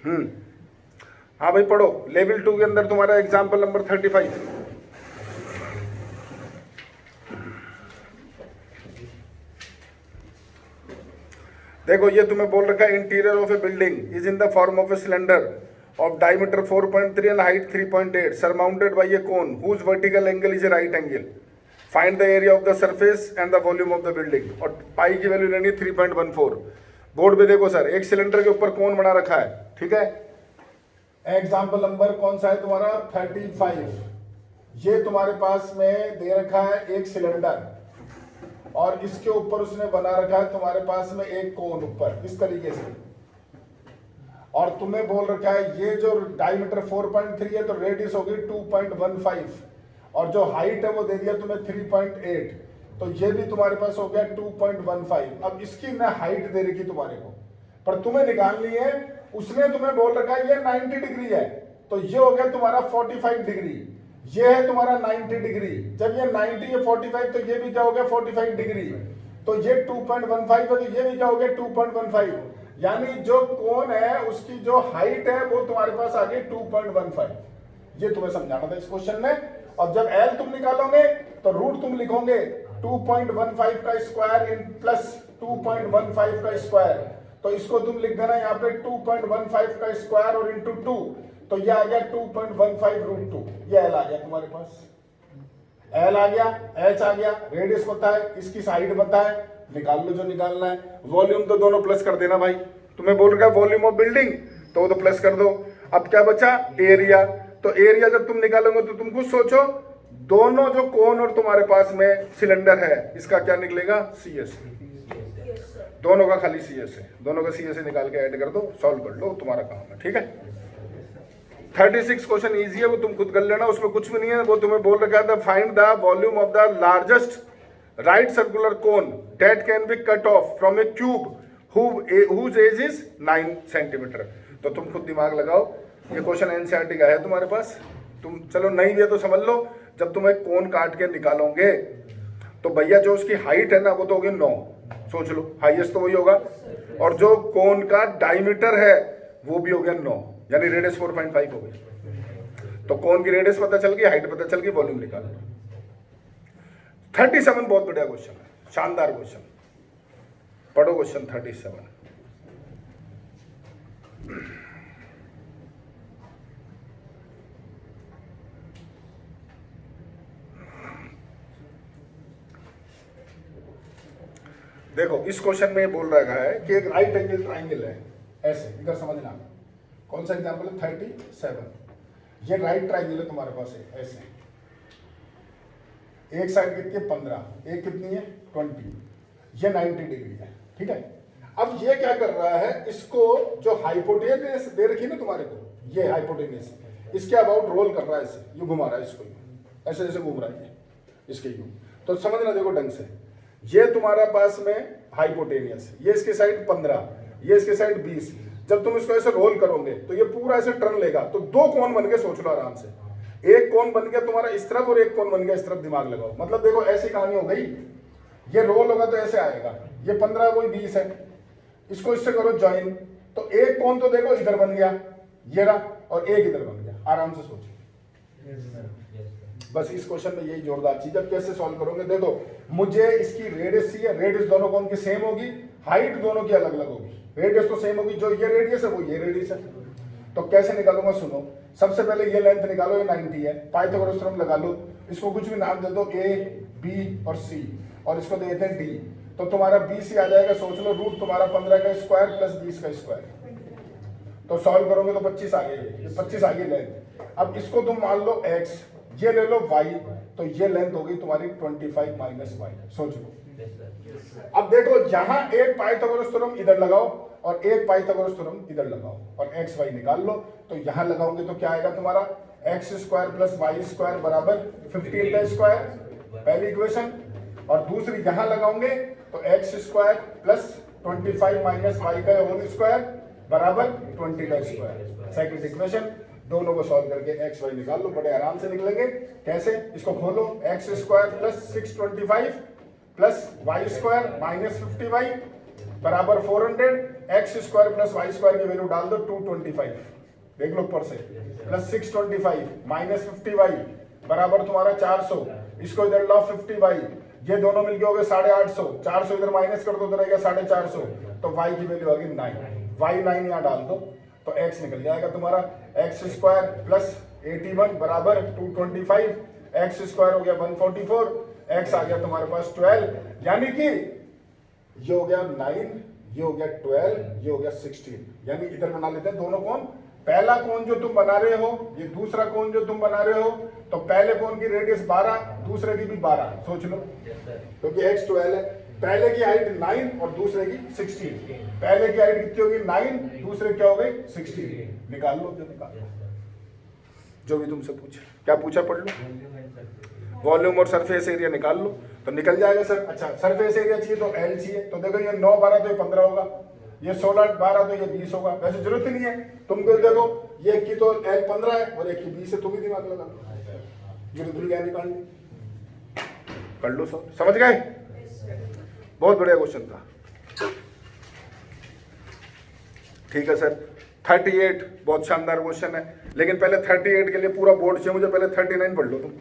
हाँ भाई पढ़ो, लेवल 2 के अंदर तुम्हारा एग्जाम्पल नंबर 35। देखो ये तुम्हें बोल रखा है interior of a building is in the form of a cylinder of diameter 4.3 and height 3.8 surmounted by a cone whose vertical angle is a right angle. Find the area of the surface and the volume of the building. और pi की value लेनी है 3.14। Board पे देखो sir, एक cylinder के ऊपर कोन बना रखा है, ठीक है। एग्जाम्पल नंबर कौन सा है तुम्हारा 35। ये तुम्हारे पास में दे रखा है एक सिलेंडर और इसके ऊपर उसने बना रखा है तुम्हारे पास में एक कोन ऊपर इस तरीके से, और तुम्हें बोल रखा है ये जो डायमीटर 4.3 है तो रेडियस होगी 2.15 और जो हाइट है वो दे दिया तुम्हें 3.8, तो ये भी तुम्हारे पास हो गया 2.15। अब इसकी ना हाइट दे रखी तुम्हारे को, पर तुम्हें निकालनी है, उसने तुम्हें बोल रखा है ये 90 डिग्री है, तो ये हो गया तुम्हारा 45 डिग्री, ये है तुम्हारा 90 डिग्री। जब ये 90 है 45 तो ये भी क्या हो गया 45 डिग्री, तो ये 2.15 है तो ये भी क्या हो गया 2.15, यानी जो कोण है उसकी जो हाइट है वो तुम्हारे पास आ गई 2.15। ये तुम्हें समझाना था इस क्वेश्चन में। और जब एल तुम निकालोगे तो रूट तुम लिखोगे 2.15 का स्क्वायर इन प्लस 2.15 का स्क्वायर, तो इसको तुम लिख देना यहाँ पे 2.15 का स्क्वायर और इंटू 2, तो ये आ गया 2.15 रूट 2। ये एल आ गया तुम्हारे पास, एल आ गया, एच आ गया, रेडियस पता है, इसकी साइड पता है, निकाल लो जो निकालना है। वॉल्यूम तो दोनों प्लस कर देना भाई, तुम्हें बोल रहा है वॉल्यूम ऑफ बिल्डिंग तो वो तो प्लस कर दो। अब क्या बचा एरिया, तो एरिया जब तुम निकालोगे तो तुम कुछ सोचो, दोनों जो कोन और तुम्हारे पास में सिलेंडर है इसका क्या निकलेगा CS, दोनों का खाली CS है, दोनों का CS निकाल के ऐड कर दो, सॉल्व कर लो, तुम्हारा काम है, ठीक है। 36 क्वेश्चन इजी है, वो तुम खुद कर लेना, उसमें कुछ भी नहीं है। वो तुम्हें बोल रखा था find the volume of the largest right circular cone that can be cut off from a cube whose edge is 9 centimetre. तो तुम खुद दिमाग लगाओ, ये क्वेश्चन NCERT का है तुम्हारे पास, तुम चलो नहीं भी है तो समझ लो, जब तुम एक कोन काट के निकालोगे तो भैया जो उसकी हाइट है ना वो तो होगी 9, सोच लो हाईएस्ट तो वही होगा, और जो कोन का डायमीटर है वो भी हो गया 9, यानी रेडियस 4.5 हो गई। तो कोन की रेडियस पता चल गई, हाइट पता चल गई, वॉल्यूम निकाल लो। 37 बहुत बढ़िया क्वेश्चन है, शानदार क्वेश्चन, पढ़ो क्वेश्चन 37। देखो इस क्वेश्चन में बोल रहा है कि एक राइट एंगल ट्राइंगल है, ऐसे इधर समझना, कौन सा एग्जांपल है 37। ये राइट ट्राइंगल है तुम्हारे पास है ऐसे, एक साइड कितनी है 15, एक कितनी है 20, ये 90 डिग्री है, ठीक है। अब ये क्या कर रहा है, इसको जो हाइपोटेनस दे रखी है ना तुम्हारे को, ये हाइपोटेनस इसके अबाउट रोल कर रहा है, ऐसे यूं घुमा रहा है इसको, ऐसे ऐसे घूम रहा है इसके यूं। तो समझना देखो ढंग से, ये तुम्हारा पास में हाइपोटेनियस, ये इसके साइड 15, ये इसके साइड 20। जब तुम इसको ऐसे रोल करोगे तो ये पूरा ऐसे टर्न लेगा, तो दो कोण बन के, सोच लो आराम से, एक कोण बन गया तुम्हारा इस तरफ और एक कोण बन गया इस तरफ, दिमाग लगाओ। मतलब देखो ऐसी कहानी हो गई, ये रोल होगा तो ऐसे आएगा, ये 15 कोई 20 है, इसको इससे करो ज्वाइन, तो एक कोण तो देखो इधर बन गया ये रहा, और एक इधर बन गया। आराम से सोचो, बस इस क्वेश्चन में यही जोरदार चीज। अब कैसे सॉल्व करोगे, देखो मुझे इसकी रेडियस चाहिए, रेडियस दोनों कोण की सेम होगी, हाइट दोनों की अलग अलग होगी, रेडियस तो सेम होगी, जो ये रेडियस है वो ये रेडियस है। तो कैसे निकालूंगा सुनो, सबसे पहले ये लेंथ निकालो, ये 90 है, पाइथागोरस थ्योरम लगा लो, इसको कुछ भी नाम दे दो A, B और C, और इसको देते हैं D, तो तुम्हारा BC आ जाएगा। सोच लो रूट तुम्हारा 15 का स्क्वायर प्लस 20 का स्क्वायर, तो सॉल्व करोगे तो 25 आ गई, ये 25 आ गई लेंथ। अब इसको तुम मान लो x, ये ले लो y, तो ये लेंथ होगी तुम्हारी 25 माइनस y। सोच लो, अब देखो यहाँ एक पाइथागोरस थ्योरम इधर लगाओ और एक पाइथागोरस थ्योरम इधर लगाओ और x y निकाल लो। तो यहाँ लगाओगे तो क्या आएगा तुम्हारा x square plus y square बराबर 15 का स्क्वायर, पहली इक्वेशन, और दूसरी यहाँ लगाओगे तो x square plus 25 minus y का होल स्क्वायर बराबर 20 का स्क्वायर, सेकंड इक्वेशन। दोनों को सॉल्व करके x y निकाल लो, बड़े आराम से निकलेंगे। कैसे, इसको खोलो, x square plus 625 plus y square minus 50y बराबर 400, X square plus Y square की वैल्यू डाल दो 225, देख लो ऊपर से, प्लस 625 माइनस 50y बराबर तुम्हारा 400, इसको इधर लाओ 50y, ये दोनों मिलके हो गए 850, 400 इधर माइनस कर दो तो रहेगा 450, तो y की वैल्यू आ गई 9, y9 यहाँ डाल दो तो x निकल जाएगा तुम्हारा एक्स स्क्वायर प्लस 81 बराबर 225, एक्स स्क्वायर हो गया 144, x आ गया तुम्हारे पास 12, यानी कि ये हो गया 9, ये हो गया 12, ये हो गया 16, यानी इधर बना लेते हैं दोनों कोण, पहला कोण जो तुम बना रहे हो, ये दूसरा कोण जो तुम बना रहे हो, तो पहले कोण की रेडियस 12, दूसरे की भी 12, सोच लो, क्योंकि x 12 है, पहले की हाइट 9 और दूसरे की 16, पहले की हाइट कितनी होगी 9, दूसरे क्या हो गई 16, निकाल लो जो निकाल लो, जो भी तुमसे पूछे, क्या पूछा पढ़ लो, वॉल्यूम और सरफेस एरिया निकाल लो तो निकल जाएगा सर। अच्छा सरफेस एरिया चाहिए तो एल चाहिए, तो देखो ये 9 12 तो ये 15 होगा, ये 16 12 तो ये 20 होगा, वैसे जरूरत ही नहीं है तुमको, देखो ये की तो एल 15 है और एक की 20 है, तुम ही दिमाग लगा लो, ये रुद्र क्या निकालनी, कर लो सब, समझ गए, बहुत बढ़िया क्वेश्चन था। ठीक है सर 38 बहुत शानदार क्वेश्चन है, लेकिन पहले 38 के लिए पूरा बोर्ड चाहिए मुझे, पहले 39 पढ़ लो तुम।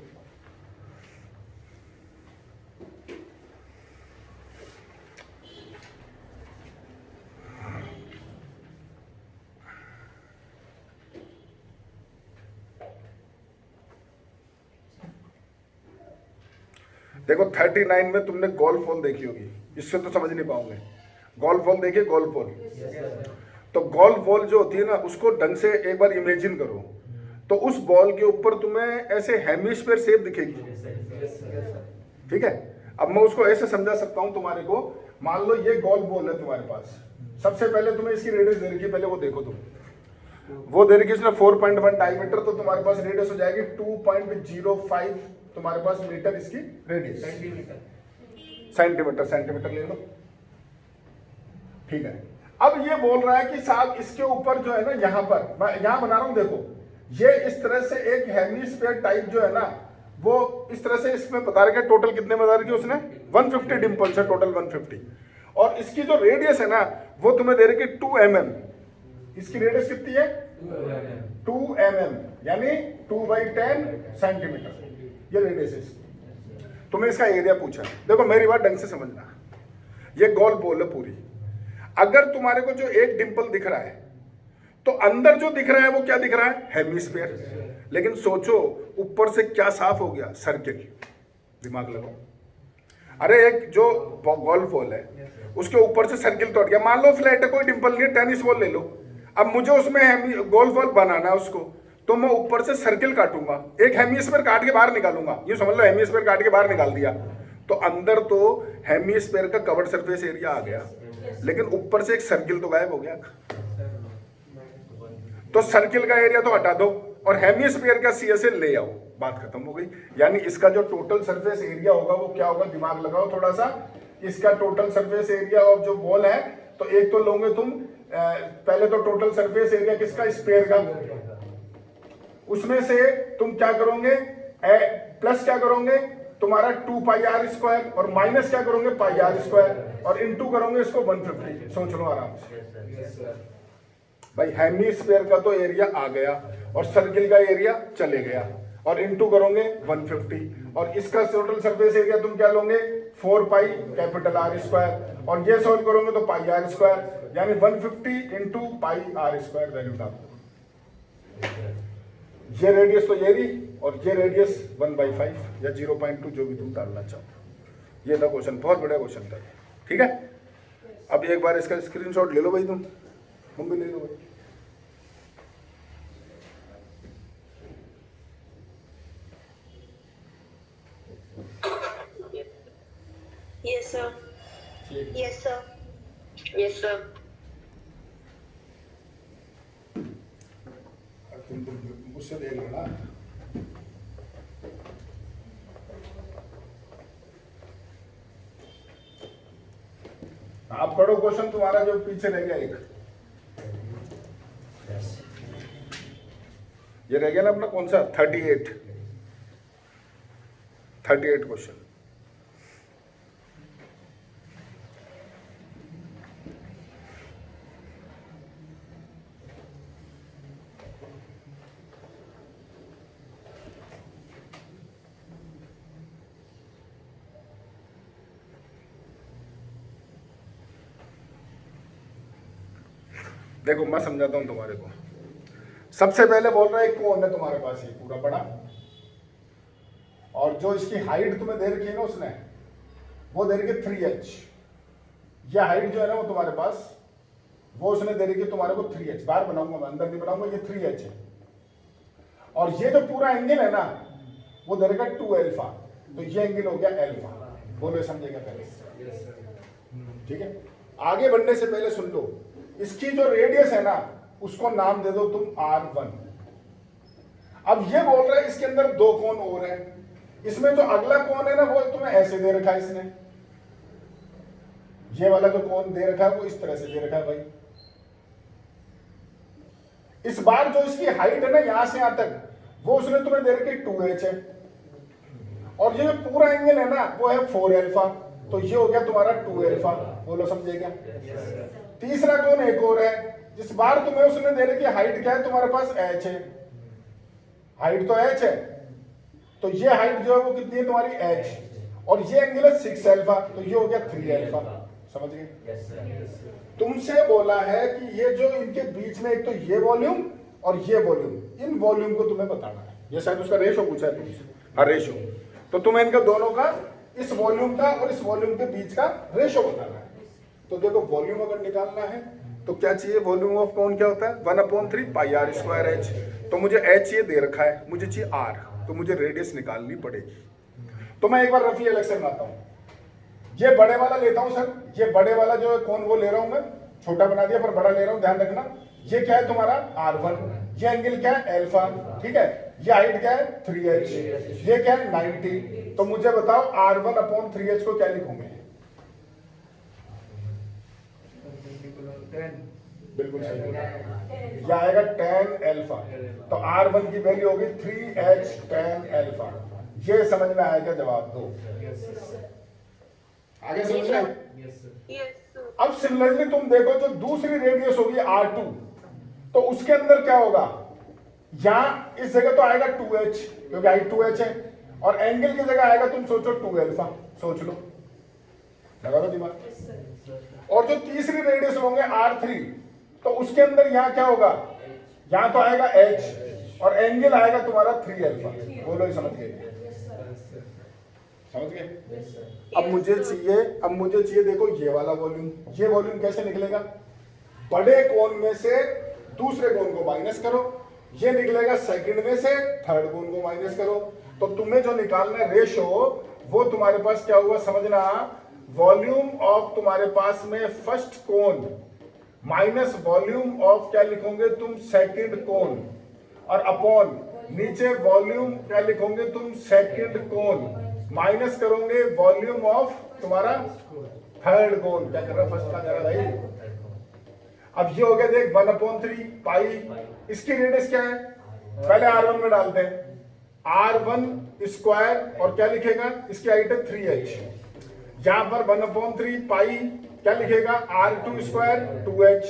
देखो 39 में तुमने गोल्फ बॉल देखी होगी, इससे तो समझ नहीं पाओगे, गोल्फ बॉल देखिए, गोल्फ बॉल, तो गोल्फ बॉल जो होती है ना उसको ढंग से एक बार इमेजिन करो, तो उस बॉल के ऊपर तुम्हें ऐसे हेमिस्फीयर शेप दिखेगी, ठीक है। अब मैं उसको ऐसे समझा सकता हूं तुम्हारे को, मान लो ये गोल्फ बॉल है तुम्हारे पास, सबसे पहले तुम्हें इसकी रेडियस दे रखी है, पहले वो देखो तुम, वो दे रखी इसने 4.1 डायमीटर, तो तुम्हारे पास रेडियस हो जाएगी 2.05 तुम्हारे पास मीटर, इसकी रेडियस सेंटीमीटर ले लो, ठीक है। अब ये बोल रहा है कि साहब इसके ऊपर जो है ना, यहां पर मैं यहां बना रहा हूं, देखो ये इस तरह से एक हेमिस्फीयर टाइप जो है ना, वो इस तरह से इसमें बता रखा है, टोटल कितने बता रखी है उसने 150 डिम्पल्स है, टोटल 150, और इसकी जो रेडियस है ना वो तुम्हें दे रखी 2 mm, इसकी रेडियस कितनी है 2 mm, यानी 2/10 सेंटीमीटर, ये रेडियस है इसकी। तुम्हें इसका एरिया पूछा, देखो मेरी बात ढंग से समझना, ये गोल बॉल है पूरी, अगर तुम्हारे को जो एक डिंपल दिख रहा है तो अंदर जो दिख रहा है वो क्या दिख रहा है हेमिस्फीयर, लेकिन सोचो ऊपर से क्या साफ हो गया सर्किल, दिमाग लगाओ, अरे एक जो गोल्फ बॉल है उसके ऊपर से सर्किल तो हट गया, मान लो फ्लैट है कोई डिंपल नहीं है, टेनिस बॉल ले लो, अब मुझे उसमें गोल्फ बॉल बनाना है उसको, तो मैं ऊपर से सर्किल काटूंगा, एक हेमिस्फीयर काट के बाहर निकालूंगा, ये समझ लो हेमिस्फीयर काट के बाहर निकाल दिया, तो अंदर तो हेमिस्फीयर का कवर्ड सरफेस एरिया आ गया, लेकिन ऊपर से एक सर्किल तो गायब हो गया, तो सर्किल का एरिया तो हटा दो और हेमिस्फीयर का सी से ले आओ, बात खत्म हो गई। यानी इसका जो टोटल सरफेस एरिया होगा वो क्या होगा, दिमाग लगाओ थोड़ा सा, इसका टोटल सरफेस एरिया ऑफ जो बॉल है, तो एक तो लोगे तुम पहले तो टोटल सरफेस एरिया किसका, स्फीयर का, उसमें से तुम क्या करोगे प्लस क्या करोगे तुम्हारा 2πr² और माइनस क्या करोगे πr² और इनटू करोगे इसको 150, सोच लो आराम से भाई, हेमिस्फीयर का तो एरिया आ गया और सर्किल का एरिया चले गया, और इनटू करोगे 150, और इसका टोटल सरफेस एरिया तुम क्या लोगे 4πR², और ये सॉल्व करोगे तो πr², यानी 150 इंटू πr² वैल्यू डालो, ये रेडियस तो ये रही और ये रेडियस 1/5 या 0.2 जो भी तुम डालना चाहो, ये था क्वेश्चन, बहुत बड़ा क्वेश्चन था, ठीक है। अब एक बार इसका स्क्रीनशॉट ले लो भाई, तुम भी ले लो भाई, Yes sir. Yes sir. Yes sir. तुम मुझसे देख लो ना, आप पढ़ो क्वेश्चन, तुम्हारा जो पीछे रह गया एक, ये रह गया ना अपना कौन सा 38 क्वेश्चन, देखो मैं समझाता हूँ तुम्हारे को। सबसे पहले बोल रहा है कौन है तुम्हारे पास ये पूरा बड़ा, और जो इसकी हाइट तुम्हें दे रखी है ना उसने, वो दे रखी 3h। ये हाइट जो है ना वो तुम्हारे पास, वो उसने दे रखी तुम्हारे को 3h। बाहर बनाऊंगा मैं, अंदर नहीं बनाऊंगा। ये 3h है, और ये जो पूरा एंगल है ना वो दे रखा 2α, तो ये एंगल हो गया अल्फा। बोलो समझेगा पहले, ठीक है। आगे बढ़ने से पहले सुन लो, इसकी जो रेडियस है ना उसको नाम दे दो तुम R1। अब ये बोल रहा है इसके अंदर दो कोण और है, इसमें जो अगला कोण है ना वो तुम्हें ऐसे दे रखा है इसने, ये वाला जो कोण दे रखा है वो इस तरह से दे रखा है भाई। इस बार जो इसकी हाइट है ना यहां से यहां तक, वो उसने तुम्हें दे रखी 2h है, और ये जो पूरा एंगल है ना वो है 4α, तो ये हो गया तुम्हारा 2α। बोलो समझे क्या। तीसरा कोण एक और है, जिस बार तुम्हें उसने दे रखी हाइट क्या है तुम्हारे पास h है, हाइट तो h है, तो ये हाइट जो है वो कितनी है तुम्हारी h, और ये एंगल है 6α, तो ये हो गया 3α। समझ गए। तुमसे बोला है कि ये जो इनके बीच में एक तो ये वॉल्यूम और ये वॉल्यूम, इन वॉल्यूम को तुम्हें बताना है। ये शायद उसका रेशो पूछा है तुमसे, हाँ रेशो, तो तुम्हें इनका दोनों का, इस वॉल्यूम का और इस वॉल्यूम के बीच का रेशो बताना है। तो देखो वॉल्यूम अगर निकालना है तो क्या चाहिए, वॉल्यूम ऑफ कोन क्या होता है 1/3 πr²h। तो मुझे h ये दे रखा है, मुझे चाहिए r, तो मुझे रेडियस निकालनी पड़ेगी। तो मैं एक बार रफी अलग से बनाता हूँ। ये बड़े वाला लेता हूँ सर, ये बड़े वाला जो है कौन वो ले रहा हूँ मैं, छोटा बना दिया पर बड़ा ले रहा हूँ, ध्यान रखना। ये क्या है तुम्हारा R1, ये एंगल क्या है अल्फा, ठीक है। ये हाइट क्या है 3h, ये क्या है 90। तो मुझे बताओ R1/3h को क्या लिखोगे। बिल्कुल सही, ये आएगा tan अल्फा। तो R1 की वैल्यू होगी 3h tan अल्फा। ये समझ में आएगा, जवाब दो। आगे समझ में। अब सिमिलरली तुम देखो जो दूसरी रेडियस होगी R2, तो उसके अंदर क्या होगा, यहां इस जगह तो आएगा 2h क्योंकि हाइट 2h है, और एंगल की जगह आएगा तुम सोचो 2α। सोच लो, लगा दो दिमाग। और जो तीसरी रेडियस होंगे R3, तो उसके अंदर यहां क्या होगा, यहां तो आएगा h और एंगल आएगा तुम्हारा 3α। बोलो, समझ गए, समझ गए। अब मुझे चाहिए देखो ये वाला वॉल्यूम। ये वॉल्यूम कैसे निकलेगा, बड़े कोण में से दूसरे कोण को माइनस करो, ये निकलेगा सेकंड में से थर्ड कोण को माइनस करो। तो तुम्हें जो निकालना है रेशो, वो तुम्हारे पास क्या हुआ समझना, वॉल्यूम ऑफ तुम्हारे पास में फर्स्ट कोण माइनस वॉल्यूम ऑफ क्या लिखोगे तुम सेकंड कोण, और अपॉन नीचे वॉल्यूम क्या लिखोगे तुम सेकंड कोण, माइनस करोगे वॉल्यूम ऑफ तुम्हारा थर्ड कोण। क्या कर रहा है, फर्स्ट का कर रहा भाई। अब ये हो गया देख 1/3 पाई, इसकी रेडियस क्या है, पहले R1 में डालते हैं, R1 स्क्वायर, और क्या लिखेगा, इसकी हाइट है 3h। यहां पर 1/3 पाई क्या लिखेगा, R2 स्क्वायर 2h।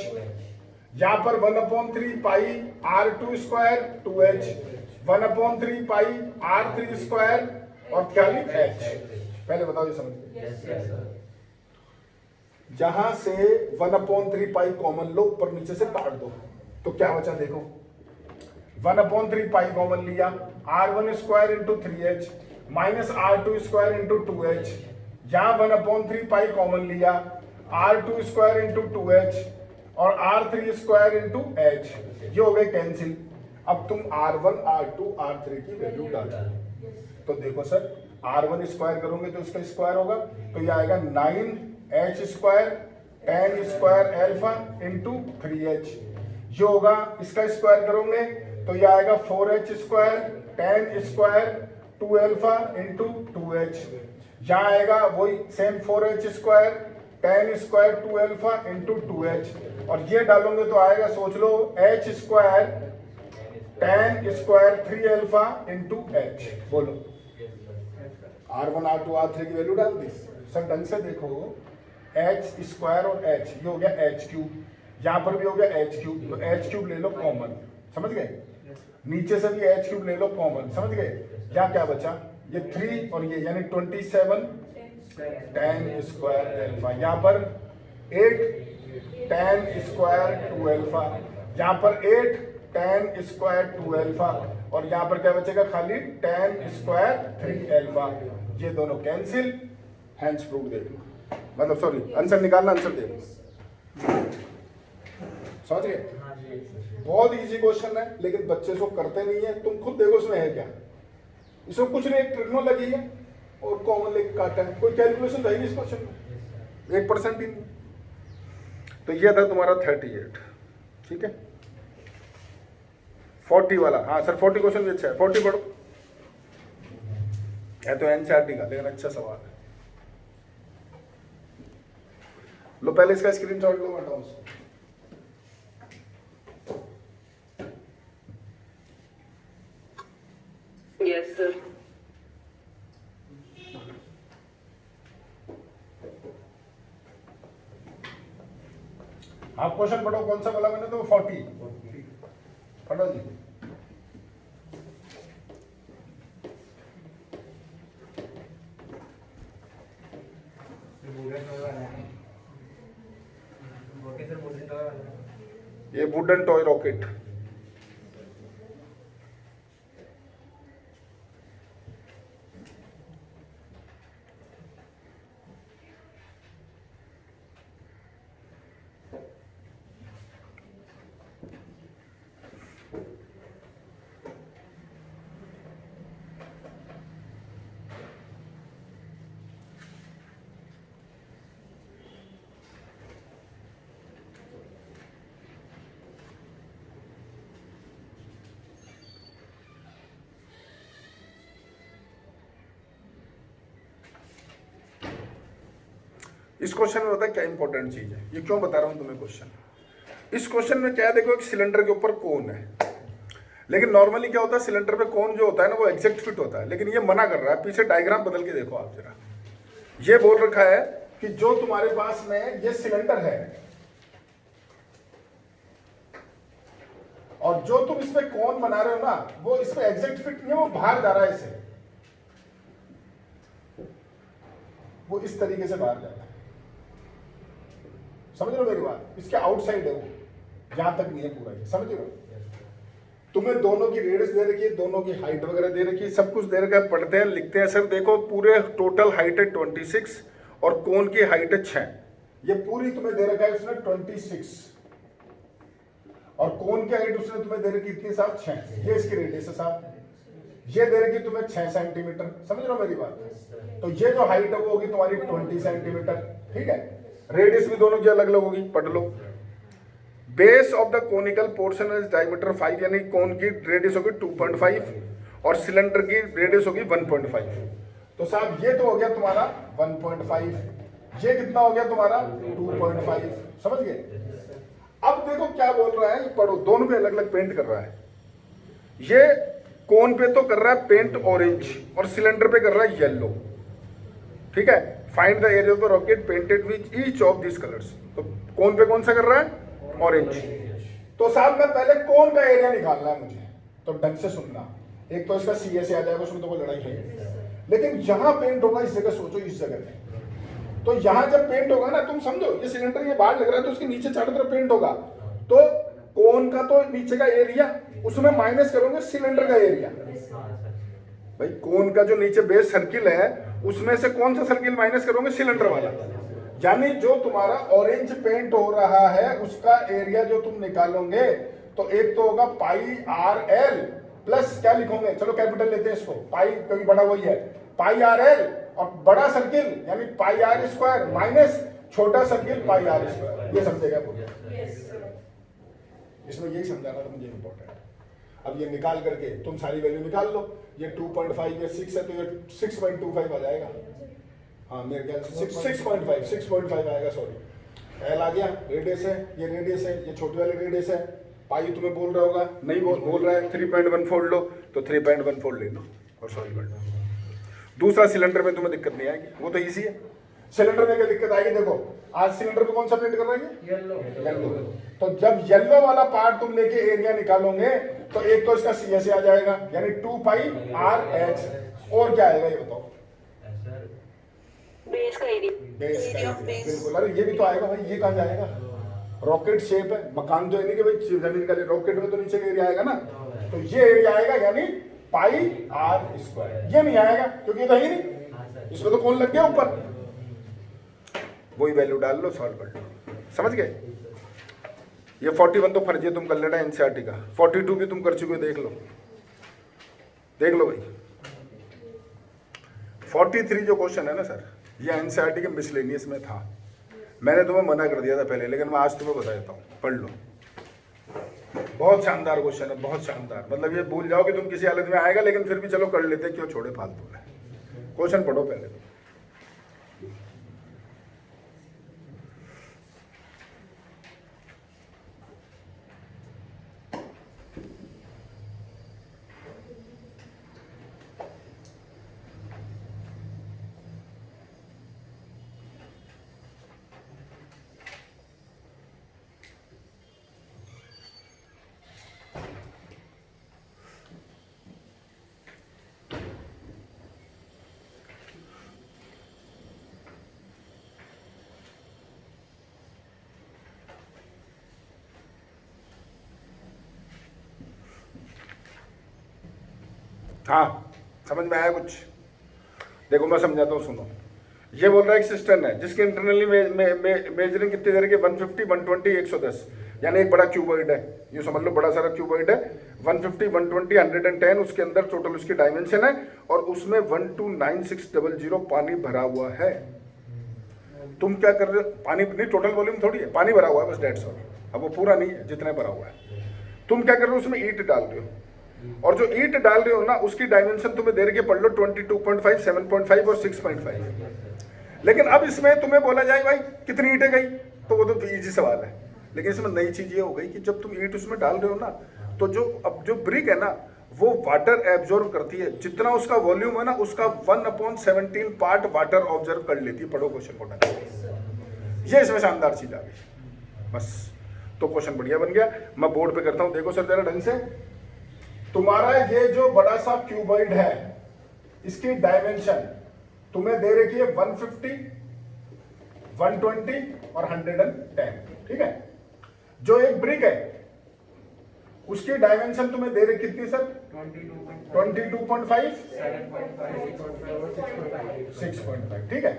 यहां पर 1/3 पाई R2 स्क्वायर 2h, 1/3 पाई R3 स्क्वायर और क्या लिख h। पहले बताओ ये समझ। जहां से 1/3 पाई कॉमन लो, ऊपर नीचे से काट दो, तो क्या बचा देखो, 1/3 पाई कॉमन लिया, R1 square into 3h minus R2 square into 2h। यहां 1/3 पाई कॉमन लिया, R2 स्क्वायर इंटू 2h और R3 स्क्वायर इंटू h, ये हो गए कैंसिल। अब तुम R1 R2 R3 की वैल्यू डालो, तो देखो सर R1 स्क्वायर करोगे तो इसका स्क्वायर होगा, तो ये आएगा 9h square tan square alpha into 3h। ये होगा, इसका स्क्वायर करोगे तो ये आएगा 4h square tan square 2α into 2h। यहाँ आएगा वही same 4h square tan square 2α into 2h, और ये डालोगे तो आएगा, सोच लो, h square tan square 3α into h। बोलो R1 R2 R3 की वैल्यू डाल दी सर, ढंग से देखो, h स्क्वायर और h, ये हो गया h क्यूब, यहाँ पर भी हो गया h क्यूब, तो h क्यूब ले लो कॉमन, समझ गए, नीचे से भी h क्यूब ले लो कॉमन, समझ गए। क्या क्या बचा, ये 3 और ये यानी 27 tan स्क्वायर अल्फा, यहाँ पर 8 tan स्क्वायर 2 अल्फा, यहाँ पर 8 tan स्क्वायर 2 अल्फा, और यहाँ पर क्या बचेगा खाली tan स्क्वायर 3 अल्फा। ये दोनों कैंसिल, हैंस प्रूफ देख लो, मतलब सॉरी आंसर निकालना, आंसर देख लो। समझ गए? बहुत इजी क्वेश्चन है, लेकिन बच्चे इसको करते नहीं है। तुम खुद देखो इसमें है क्या, इसमें कुछ नहीं, एक ट्रिग्नोलॉजी है और कॉमन लेके काटा है, कोई कैलकुलेशन रहेगी इस क्वेश्चन में 1% ही नहीं। तो ये था तुम्हारा 38, ठीक है। 40 वाला, हाँ सर 40 क्वेश्चन भी अच्छा है, 40 पढ़ो, है तो एनसीईआरटी का, लेकिन अच्छा सवाल है। लो पहले इसका स्क्रीनशॉट लो, हटाओ उसको। Yes, sir. आप क्वेश्चन पढ़ो, कौन सा बोला मैंने तो 40 पढ़ो जी। ये वुडन टॉय रॉकेट, इस क्वेश्चन में होता है क्या इंपॉर्टेंट चीज है, ये क्यों बता रहा हूं तुम्हें क्वेश्चन। इस क्वेश्चन में क्या है, देखो एक सिलेंडर के ऊपर कोन है, लेकिन नॉर्मली क्या होता है सिलेंडर पे कोन जो होता है ना वो एग्जैक्ट फिट होता है, लेकिन ये मना कर रहा है। पीछे डायग्राम बदल के देखो आप जरा, ये बोल रखा है कि जो तुम्हारे पास में ये सिलेंडर है और जो तुम इसमें कोन बना रहे हो ना वो इसमें एग्जैक्ट फिट नहीं है, वो बाहर जा रहा है इसे, वो इस तरीके से बाहर जा रहा है। समझ रहे हो मेरी बात, इसके आउटसाइड है वो, यहां तक नहीं है पूरा, ये समझ रहे हो। तुम्हें दोनों की रेडियस दे रखी है, दोनों की हाइट वगैरह दे रखी है, सब कुछ दे रखा है, पढ़ते हैं लिखते हैं। सर देखो पूरे टोटल हाइट है 26 और कोन की हाइट है 6, ये पूरी तुम्हें दे रखा है उसने 26 और कोन की हाइट उसने तुम्हें दे रखी इतनी साहब 6, ये इसकी रेडियस है साहब, ये दे रखी तुम्हें 6 सेंटीमीटर। समझ रहे हो मेरी बात, तो ये जो हाइट है वो होगी तुम्हारी 20 सेंटीमीटर, ठीक है। रेडियस भी दोनों की अलग अलग होगी, पढ़ लो। Base of the conical portion is diameter 5, यानी कोन की रेडियस होगी 2.5 और सिलेंडर की रेडियस होगी 1.5। तो साहब ये तो हो गया तुम्हारा 1.5, ये कितना हो गया तुम्हारा 2.5, समझ गए। अब देखो क्या बोल रहा है, पढ़ो, दोनों पे अलग अलग पेंट कर रहा है। ये कोन पे तो कर रहा है पेंट ऑरेंज और सिलेंडर पे कर रहा है येलो, ठीक है। Find the area of the rocket painted with each of this colours. तो कोन पे कौन सा कर रहा है, ऑरेंज। तो साहब मैं पहले कोन का एरिया निकालना है मुझे, तो ढंग से सुनना। एक तो इसका सी से आ जाएगा, उसमें तो कोई लड़ाई है, लेकिन जहां पेंट होगा इस जगह सोचो, इस जगह पे। तो यहां जब पेंट होगा ना, तुम समझो ये सिलेंडर ये बाहर लग रहा है तो उसके नीचे चारों तरफ पेंट होगा, तो कोन का तो नीचे का एरिया, उसमें माइनस करोगे सिलेंडर का एरिया। भाई कोन का जो नीचे बेस सर्किल है उसमें से कौन सा सर्किल माइनस करोगे, सिलेंडर वाला। यानी जो तुम्हारा ऑरेंज पेंट हो रहा है उसका एरिया जो तुम निकालोगे, तो एक तो होगा पाई आर एल प्लस क्या लिखोगे, चलो कैपिटल लेते हैं इसको, पाई क्योंकि बड़ा वही है, पाई आर एल और बड़ा सर्किल यानी पाई आर स्क्वायर माइनस छोटा सर्किल पाई आर स्क्वायर। ये समझेगा इसमें, यही समझाना था मुझे इंपॉर्टेंट। अब ये निकाल करके तुम सारी वैल्यू निकाल लो, ये 2.5 ये 6 है तो ये 6.25 आ जाएगा, हाँ मेरे ख्याल से 6.5 आएगा, सॉरी। एल आ गया, रेडियस है, ये रेडियस है, ये छोटी वाली रेडियस है। पाई तुम्हें बोल रहा होगा, नहीं बोल रहा है 3.14 लो, तो 3.14 ले लो और सॉल्व कर लो। दूसरा सिलेंडर में तुम्हें दिक्कत नहीं आएगी, वो तो इजी है। सिलेंडर में क्या दिक्कत आएगी, देखो आज सिलेंडर पे कौन सा पेंट कर रहे हैं, येलो। तो जब येलो वाला पार्ट तुम लेके एरिया निकालोगे तो एक तो इसका सी से आ जाएगा यानी 2 पाई आर एच, और क्या आएगा ये बताओ, बेस का एरिया, बेस का एरिया। बिल्कुल, अरे ये भी तो आएगा भाई, ये कहाँ जाएगा, रॉकेट शेप है, मकान तो है नहीं कि भाई जमीन का रॉकेट में तो नीचे का एरिया आएगा ना, तो ये एरिया आएगा यानी पाई आर स्क्वायर। ये नहीं आएगा क्योंकि ये तो ही नहीं, इसमें तो कौन लग गया ऊपर, वही वैल्यू डाल लो, सॉल्व कर लो। समझ गए? ये 41 तो फर्जी तुम कर लेना एनसीईआरटी का, 42 भी तुम कर चुके हो, देख लो भाई। 43 जो क्वेश्चन है ना सर, ये एनसीईआरटी के मिसलेनियस में था, मैंने तुम्हें मना कर दिया था पहले, लेकिन मैं आज तुम्हें बता देता हूँ, पढ़ लो। बहुत शानदार क्वेश्चन है, बहुत शानदार। मतलब ये भूल जाओ कि तुम किसी हालत में आएगा, लेकिन फिर भी चलो कर लेते, क्यों छोड़े फालतू में। क्वेश्चन पढ़ो पहले तुम। हाँ, समझ में आया कुछ? देखो मैं समझाता हूँ, सुनो। ये बोल रहा है एक सिस्टम है जिसके इंटरनली मेजरिंग कितनी देर की, 150, 120, 110, यानी एक बड़ा क्यूबॉइड है, ये समझ लो बड़ा सारा क्यूबॉइड है, 150, 120, 110, उसके अंदर टोटल उसकी डायमेंशन है, और उसमें 129600 पानी भरा हुआ है। तुम क्या कर रहे हो? पानी नहीं, टोटल वॉल्यूम थोड़ी है, पानी भरा हुआ है बस, डेट्स ऑल। अब वो पूरा नहीं है, जितना भरा हुआ है। तुम क्या कर रहे हो? उसमें ईंट डाल रहे हो, और जो ईंट डाल रहे हो ना, उसकी डायमेंशन तुम्हें दे रही है, पढ़ लो, 22.5, 7.5 और 6.5। लेकिन अब इसमें तुम्हें बोला जाए भाई कितनी ईंटें गई, तो वो तो इजी सवाल है। लेकिन इसमें नई चीज ये हो गई कि जब तुम ईंट उसमें डाल रहे हो ना, तो जो ब्रिक है ना, वो वाटर एब्जॉर्ब करती है, जितना उसका वॉल्यूम है ना, उसका 1/17 पार्ट वाटर ऑब्जर्व कर लेती है। पढ़ो क्वेश्चन को, ये इसमें शानदार चीज आ गई बस। तो क्वेश्चन बढ़िया बन गया। मैं बोर्ड पे करता हूं, देखो सर जरा ढंग से। तुम्हारा ये जो बड़ा सा क्यूबॉइड है, इसकी डायमेंशन तुम्हें दे रखी है 150, 120 और 110, ठीक है। जो एक ब्रिक है उसकी डायमेंशन तुम्हें दे रही कितनी सर? 22.5, 6.5, ठीक है।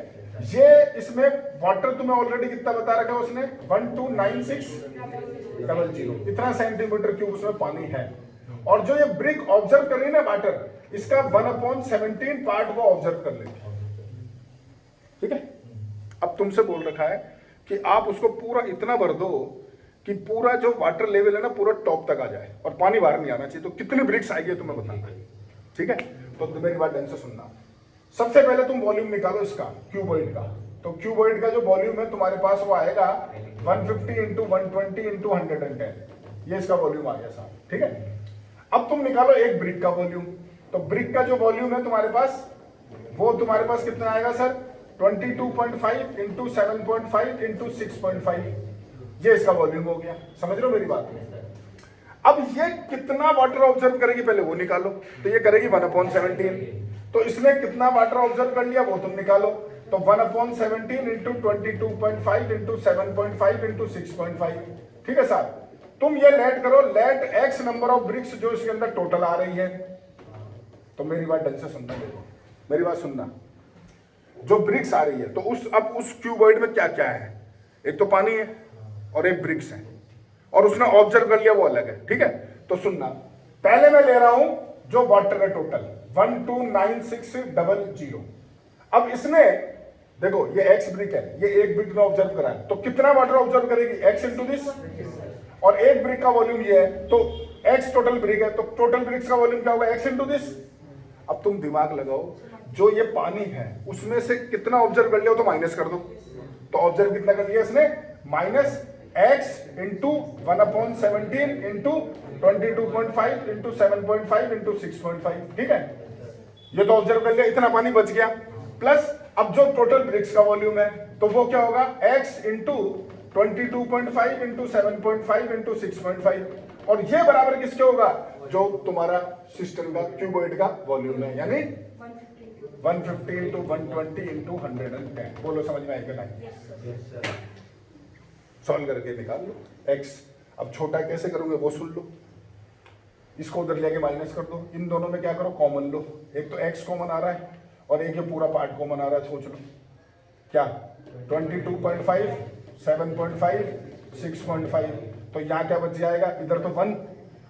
ये इसमें वाटर तुम्हें ऑलरेडी कितना बता रखा है उसने? 129600, इतना सेंटीमीटर क्यूब उसमें पानी है। और जो ये ब्रिक ऑब्जर्व कर रही है ना वाटर, इसका 1/17 पार्ट वो ऑब्जर्व कर लेती है, ठीक है। अब तुमसे बोल रखा है कि आप उसको पूरा इतना भर दो कि पूरा जो वाटर लेवल है ना पूरा टॉप तक आ जाए और पानी बाहर नहीं आना चाहिए। तो कितनी ब्रिक्स आएगी तुम्हें बताना, ठीक है। तो मेरी बात ध्यान से सुनना। सबसे पहले तुम वॉल्यूम निकालो इसका, क्यूबॉइड का। तो क्यूबॉइड का जो वॉल्यूम है तुम्हारे पास वो आएगा 150 इंटू 120 इंटू 110, ये इसका वॉल्यूम आ गया साहब, ठीक है। अब तुम निकालो एक ब्रिक का वॉल्यूम। तो ब्रिक का जो वॉल्यूम है तुम्हारे पास, वो तुम्हारे पास कितना आएगा सर? 22.5 इंटू 7.5 इंटू 6.5, ये इसका वॉल्यूम हो गया। समझ लो मेरी बात? अब ये कितना वाटर ऑब्जर्व करेगी पहले वो निकालो। तो ये करेगी 1/17, तो इसने कितना वाटर ऑब्जर्व कर लिया वो तुम निकालो। तो 1/17 इंटू 22.5 इंटू 7.5 इंटू 6.5, ठीक है साहब। तुम ये लेट करो, let X number of bricks जो इसके अंदर टोटल आ रही है। तो मेरी बात ढंग से सुनना, देखो मेरी बात सुनना। जो ब्रिक्स आ रही है, तो अब उस क्यूबॉइड में क्या क्या है? एक तो पानी है और एक ब्रिक्स है, और उसने ऑब्जर्व कर लिया वो अलग है, ठीक है। तो सुनना, पहले मैं ले रहा हूं जो वाटर है टोटल 129600। अब इसने देखो ये एक्स ब्रिक है, ये एक ब्रिक ने ऑब्जर्व करा है, तो कितना वाटर ऑब्जर्व करेगी? एक्स इंटू दिस, और एक ब्रिक का वॉल्यूम ये है, तो एक्स टोटल ब्रिक है, तो टोटल ब्रिक्स का वॉल्यूम क्या होगा? X into this. अब तुम दिमाग लगाओ, जो ये पानी है उसमें से कितना ऑब्जर्व कर लिया तो माइनस कर दो। तो ऑब्जर्व कितना कर लिया इसने? Minus x into 1/17 into 22.5 into 7.5 into 6.5, ठीक है। ये तो ऑब्जर्व कर लिया, इतना पानी बच गया। प्लस अब जो टोटल ब्रिक्स का वॉल्यूम है तो वो क्या होगा? एक्स इंटू 22.5 इंटू 7.5 इंटू 6.5, और ये बराबर किसके होगा? जो तुम्हारा सिस्टम का क्यूबॉइड का वॉल्यूम है, यानी 150 इंटू 120 इंटू 110। बोलो समझ में आएगा? सॉल्व करके निकाल लो x। अब छोटा कैसे करोगे वो सुन लो, इसको उधर लेके माइनस कर दो, इन दोनों में क्या करो कॉमन लो, एक तो x कॉमन आ रहा है और एक ये पूरा पार्ट कॉमन आ रहा है, सोच लो क्या 22.5 7.5 6.5, तो यहाँ क्या बच जाएगा, इधर तो 1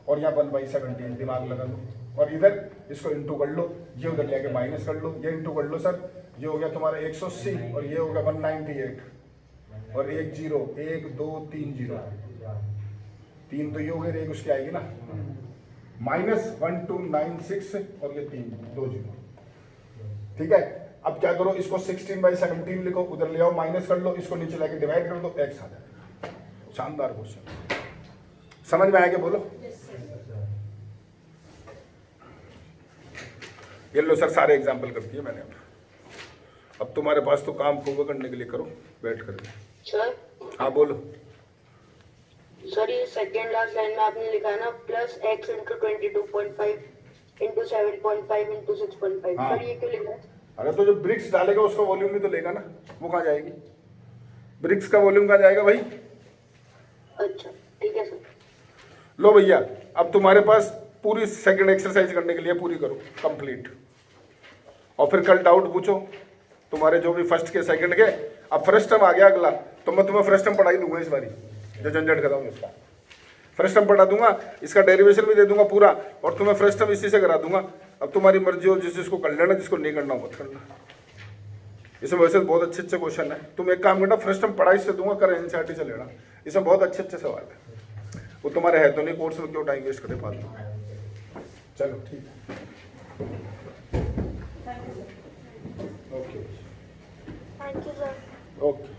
और यहाँ 1/17, दिमाग लगा लो, और इधर इसको इंटू कर लो, ये उधर लेके माइनस कर लो, ये इंटू कर लो सर, ये हो गया तुम्हारा 180 और ये हो गया 198 और 1 0 1 2 3 0, 3 तो ये हो गया, एक उसकी आएगी ना, -1296 और ये 3 2 0, ठीक है। अब क्या करो, इसको 16/17 लिखो, उधर ले आओ माइनस कर लो, इसको नीचे लेके डिवाइड कर दो, x आ जाएगा। शानदार क्वेश्चन, समझ में आएगा बोलो। ये लो सर, सारे एग्जाम्पल कर दिए मैंने। अब तुम्हारे पास तो काम पूरा करने के लिए करो बैठ करके। सर हाँ बोलो। सर ये सेकेंड लास्ट लाइन में आपने लिखा है ना plus x into 22.5 into 7.5 into 6.5, हाँ। सर ये क्यों लिखा है? अरे तो जो ब्रिक्स डालेगा उसका वॉल्यूम भी तो लेगा ना, वो कहाँ जाएगी, ब्रिक्स का वॉल्यूम कहाँ जाएगा भाई। अच्छा ठीक है सर। लो भैया, अब तुम्हारे पास पूरी सेकंड एक्सरसाइज करने के लिए पूरी करो कंप्लीट, और फिर कल डाउट पूछो तुम्हारे जो भी फर्स्ट के सेकंड के। अब फर्स्ट टर्म आ गया अगला, तो मैं तुम्हें फर्स्ट टर्म पढ़ा ही दूंगा इस बारी, जो झंझट कर रहा हूँ इसका फर्स्ट टर्म पढ़ा दूंगा, इसका डेरिवेशन भी दे दूंगा पूरा, और तुम्हें फर्स्ट टर्म इसी से करा दूंगा। अब तुम्हारी मर्जी हो, जिसको कर लेना, जिसको नहीं करना मत करना। इसमें वैसे बहुत अच्छे अच्छे क्वेश्चन है, तुम एक काम करना, फर्स्ट टर्म पढ़ा इससे दूंगा, कर एनसीईआरटी से लेना, इसमें बहुत अच्छे अच्छे सवाल है। वो तुम्हारे है तो नहीं कोर्स में, क्यों टाइम वेस्ट करे फालतू। चलो ठीक है, okay thank you sir. Okay.